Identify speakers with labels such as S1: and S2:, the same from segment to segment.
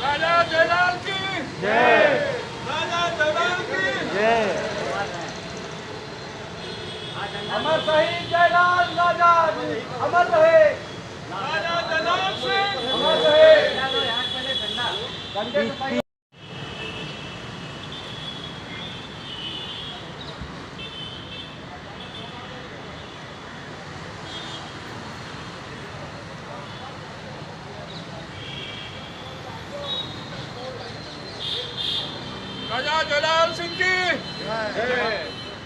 S1: राजा जयलाल की जय। राजा जयलाल की जय। अमर शहीद जयलाल राजा अमर रहे। राजा जयलाल सिंह अमर रहे। राजा जयलाल सिंह की जय।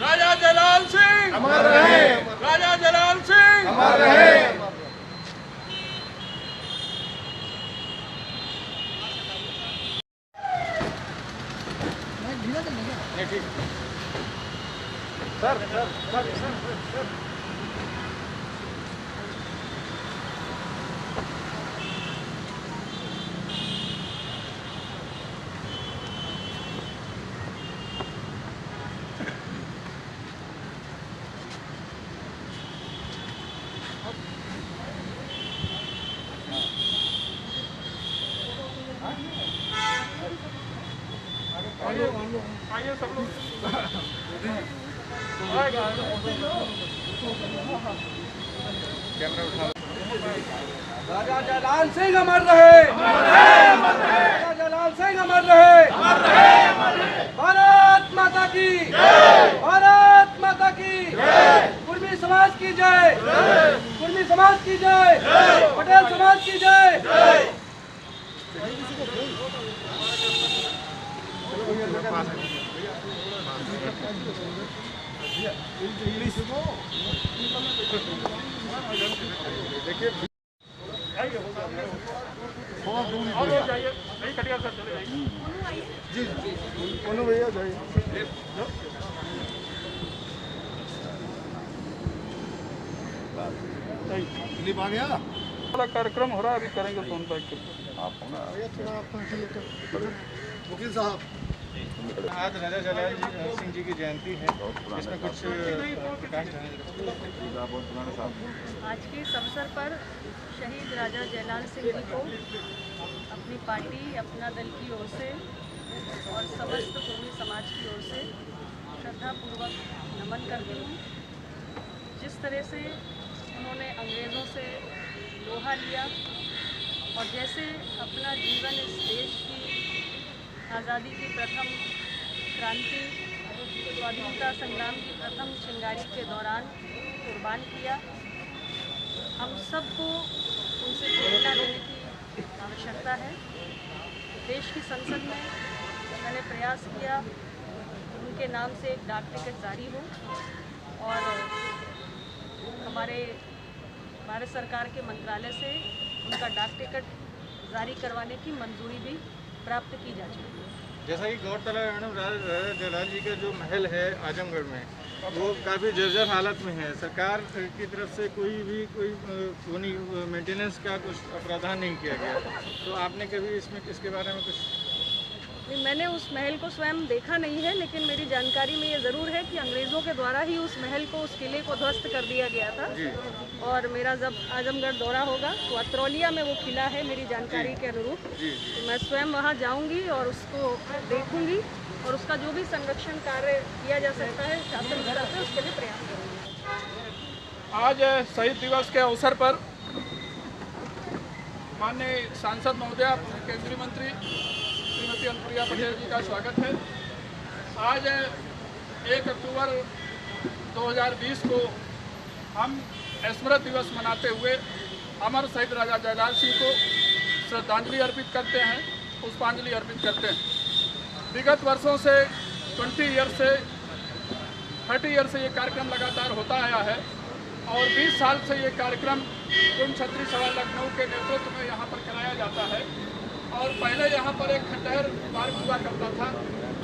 S1: राजा जयलाल सिंह अमर रहे। राजा जयलाल सिंह अमर रहे। सर सर सर सर आइए सब लोग। राजा जयलाल सिंह अमर रहे। राजा जयलाल सिंह अमर रहे। भारत माता की भारत माता की कुर्मी समाज की जय। कुर्मी समाज की जय। पटेल समाज की जय। देखिए और जाइए नहीं कटिया सर चले जाइए। जी जी भैया जाइए। क्लिप आ गया वाला कार्यक्रम हो रहा है, अभी करेंगे फोन पर। आप वकील साहब आज राजा जयलाल सिंह जी की जयंती है, इसमें कुछ
S2: आज के इस अवसर पर शहीद राजा जयलाल सिंह जी को अपनी पार्टी, अपना दल की ओर से और समस्त कुर्मी समाज की ओर से श्रद्धापूर्वक नमन करती हूँ। जिस तरह से उन्होंने अंग्रेज़ों से लोहा लिया और जैसे अपना जीवन इस देश की आज़ादी की प्रथम क्रांति, स्वाधीनता संग्राम की प्रथम चिंगारी के दौरान कुर्बान किया, हम सबको उनसे प्रेरणा लेने की आवश्यकता है। देश की संसद में मैंने प्रयास किया उनके नाम से एक डाक टिकट जारी हो और हमारे भारत सरकार के मंत्रालय से उनका डाक टिकट जारी करवाने की मंजूरी भी प्राप्त की जा चुकी है।
S1: जैसा कि गौरतलब है मैडम, राजा जयलाल जी का जो महल है आजमगढ़ में वो काफ़ी जर्जर हालत में है। सरकार की तरफ से कोई मेंटेनेंस का कुछ प्रावधान नहीं किया गया, तो आपने कभी इसके बारे में कुछ?
S2: नहीं, मैंने उस महल को स्वयं देखा नहीं है, लेकिन मेरी जानकारी में ये ज़रूर है कि अंग्रेज़ों के द्वारा ही उस महल को, उस किले को ध्वस्त कर दिया गया था। और मेरा जब आजमगढ़ दौरा होगा तो अतरौलिया में वो किला है मेरी जानकारी के अनुरूप, तो मैं स्वयं वहाँ जाऊँगी और उसको देखूँगी और उसका जो भी संरक्षण कार्य किया जा सकता है शासन स्तर से, उसके लिए प्रयास करूँगी।
S3: आज शहीद दिवस के अवसर पर माननीय सांसद महोदया, केंद्रीय मंत्री श्रीमती अनुप्रिया पटेल जी का स्वागत है। आज 1 अक्टूबर 2020 को हम स्मृति दिवस मनाते हुए अमर शहीद राजा जयलाल सिंह को श्रद्धांजलि अर्पित करते हैं, पुष्पांजलि अर्पित करते हैं। विगत वर्षों से 30 ईयर से ये कार्यक्रम लगातार होता आया है और 20 साल से ये कार्यक्रम कुंभ छत्री सभा लखनऊ के नेतृत्व में यहाँ पर कराया जाता है। और पहले यहाँ पर एक खंडहर मार्ग हुआ करता था।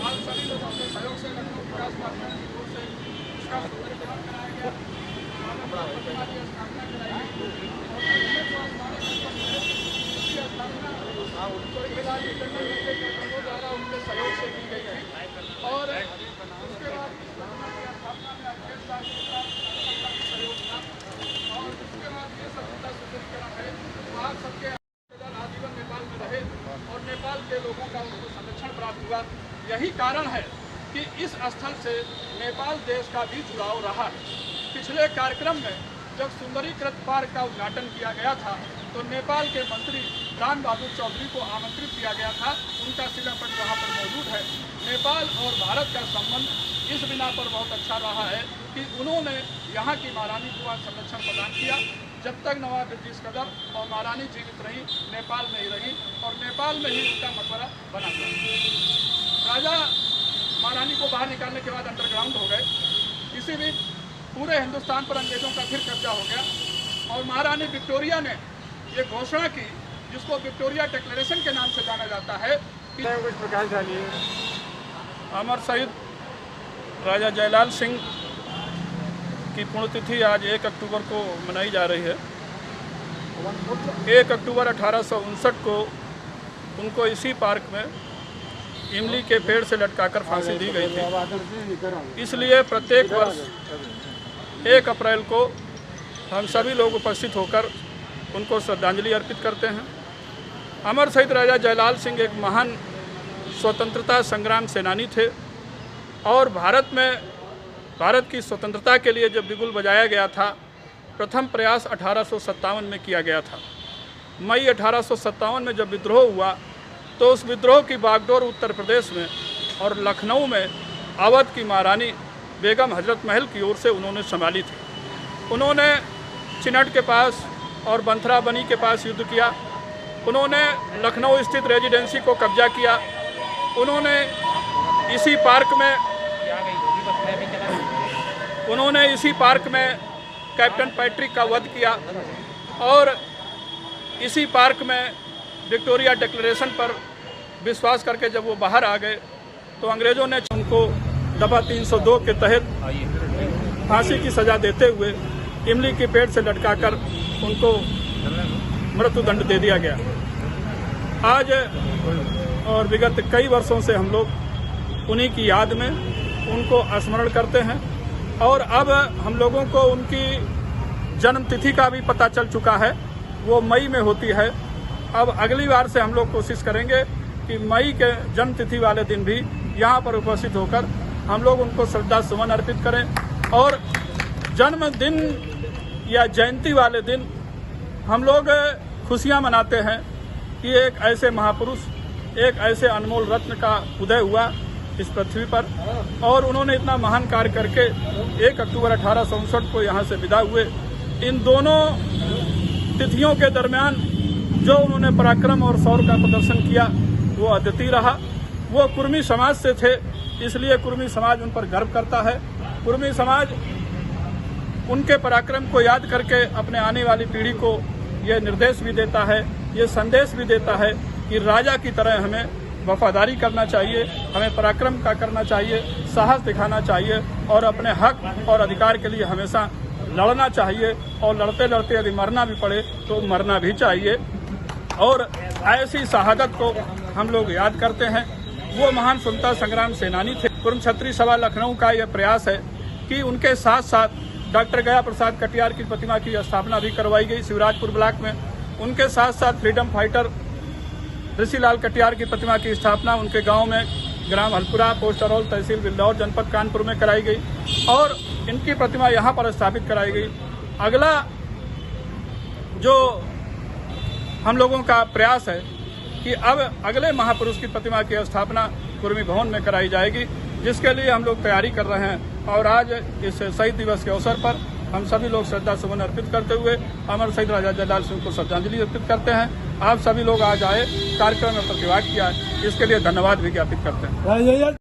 S3: आज सभी लोगों के सहयोग से लखनऊ विकास प्राधिकरण की ओर से इसका सुंदरीकरण कराया गया, प्रतिमा की स्थापना कराई गई और द्वारा उनके सहयोग से की गई थी। और उसके बाद स्थापना में अध्यक्ष सहयोग था और उसके बाद आप सबके आजीवन नेपाल में रहे और नेपाल के लोगों का उनको संरक्षण प्राप्त हुआ। यही कारण है कि इस स्थल से नेपाल देश का भी जुड़ाव रहा। पिछले कार्यक्रम में जब सुंदरीकृत पार्क का उद्घाटन किया गया था तो नेपाल के मंत्री राम बहादुर चौधरी को आमंत्रित किया गया था। उनका शिलापट वहाँ पर मौजूद है। नेपाल और भारत का संबंध इस बिना पर बहुत अच्छा रहा है कि उन्होंने यहाँ की महारानी को संरक्षण प्रदान किया। जब तक नवाब ब्रिटिश कदर और महारानी जीवित रही, नेपाल में ही रही और नेपाल में ही उनका मकबरा बना हुआ। राजा महारानी को बाहर निकालने के बाद अंडरग्राउंड हो गए। इसी बीच पूरे हिंदुस्तान पर अंग्रेजों का फिर कब्जा हो गया और महारानी विक्टोरिया ने ये घोषणा की, जिसको विक्टोरिया डिक्लेरेशन के नाम से जाना जाता है कि
S1: कुछ प्रकाश डालिए।
S3: अमर शहीद राजा जयलाल सिंह की पुण्यतिथि आज 1 अक्टूबर को मनाई जा रही है। 1 अक्टूबर 1859 को उनको इसी पार्क में इमली के पेड़ से लटकाकर फांसी दी गई थी। इसलिए प्रत्येक वर्ष 1 अप्रैल को हम सभी लोग उपस्थित होकर उनको श्रद्धांजलि अर्पित करते हैं। अमर शहीद राजा जयलाल सिंह एक महान स्वतंत्रता संग्राम सेनानी थे और भारत की स्वतंत्रता के लिए जब बिगुल बजाया गया था, प्रथम प्रयास 1857 में किया गया था। मई 1857 में जब विद्रोह हुआ तो उस विद्रोह की बागडोर उत्तर प्रदेश में और लखनऊ में अवध की महारानी बेगम हजरत महल की ओर से उन्होंने संभाली थी। उन्होंने चिनट के पास और बंथरा बनी के पास युद्ध किया। उन्होंने लखनऊ स्थित रेजिडेंसी को कब्जा किया। उन्होंने इसी पार्क में कैप्टन पैट्रिक का वध किया और इसी पार्क में विक्टोरिया डिक्लेरेशन पर विश्वास करके जब वो बाहर आ गए तो अंग्रेज़ों ने उनको दफा 302 के तहत फांसी की सज़ा देते हुए इमली के पेड़ से लटकाकर उनको मृत्युदंड दे दिया गया। आज और विगत कई वर्षों से हम लोग उन्हीं की याद में उनको स्मरण करते हैं और अब हम लोगों को उनकी जन्म तिथि का भी पता चल चुका है, वो मई में होती है। अब अगली बार से हम लोग कोशिश करेंगे कि मई के जन्म तिथि वाले दिन भी यहाँ पर उपस्थित होकर हम लोग उनको श्रद्धा सुमन अर्पित करें और जन्मदिन या जयंती वाले दिन हम लोग खुशियाँ मनाते हैं कि एक ऐसे महापुरुष, एक ऐसे अनमोल रत्न का उदय हुआ इस पृथ्वी पर और उन्होंने इतना महान कार्य करके 1 अक्टूबर 1859 को यहाँ से विदा हुए। इन दोनों तिथियों के दरमियान जो उन्होंने पराक्रम और शौर्य का प्रदर्शन किया वो अद्वितीय रहा। वो कुर्मी समाज से थे, इसलिए कुर्मी समाज उन पर गर्व करता है। कुर्मी समाज उनके पराक्रम को याद करके अपने आने वाली पीढ़ी को ये निर्देश भी देता है, ये संदेश भी देता है कि राजा की तरह हमें वफादारी करना चाहिए, हमें पराक्रम का करना चाहिए, साहस दिखाना चाहिए और अपने हक और अधिकार के लिए हमेशा लड़ना चाहिए और लड़ते लड़ते यदि मरना भी पड़े तो मरना भी चाहिए। और ऐसी शहादत को हम लोग याद करते हैं। वो महान स्वतंत्रता संग्राम सेनानी थे। कुर्म क्षत्रिय सभा लखनऊ का यह प्रयास है कि उनके साथ साथ डॉक्टर गया प्रसाद कटियार की प्रतिमा की स्थापना भी करवाई गई शिवराजपुर ब्लॉक में। उनके साथ साथ फ्रीडम फाइटर ऋषिलाल कटियार की प्रतिमा की स्थापना उनके गांव में ग्राम हलपुरा, पोस्ट अरौल, तहसील बिल्लौर, जनपद कानपुर में कराई गई और इनकी प्रतिमा यहां पर स्थापित कराई गई। अगला जो हम लोगों का प्रयास है कि अब अगले महापुरुष की प्रतिमा की स्थापना कुर्मी भवन में कराई जाएगी, जिसके लिए हम लोग तैयारी कर रहे हैं। और आज इस शहीद दिवस के अवसर पर हम सभी लोग श्रद्धा सुमन अर्पित करते हुए अमर शहीद राजा जयलाल सिंह को श्रद्धांजलि अर्पित करते हैं। आप सभी लोग आज आए, कार्यक्रम में प्रतिभाग किया, इसके लिए धन्यवाद भी ज्ञापित करते हैं।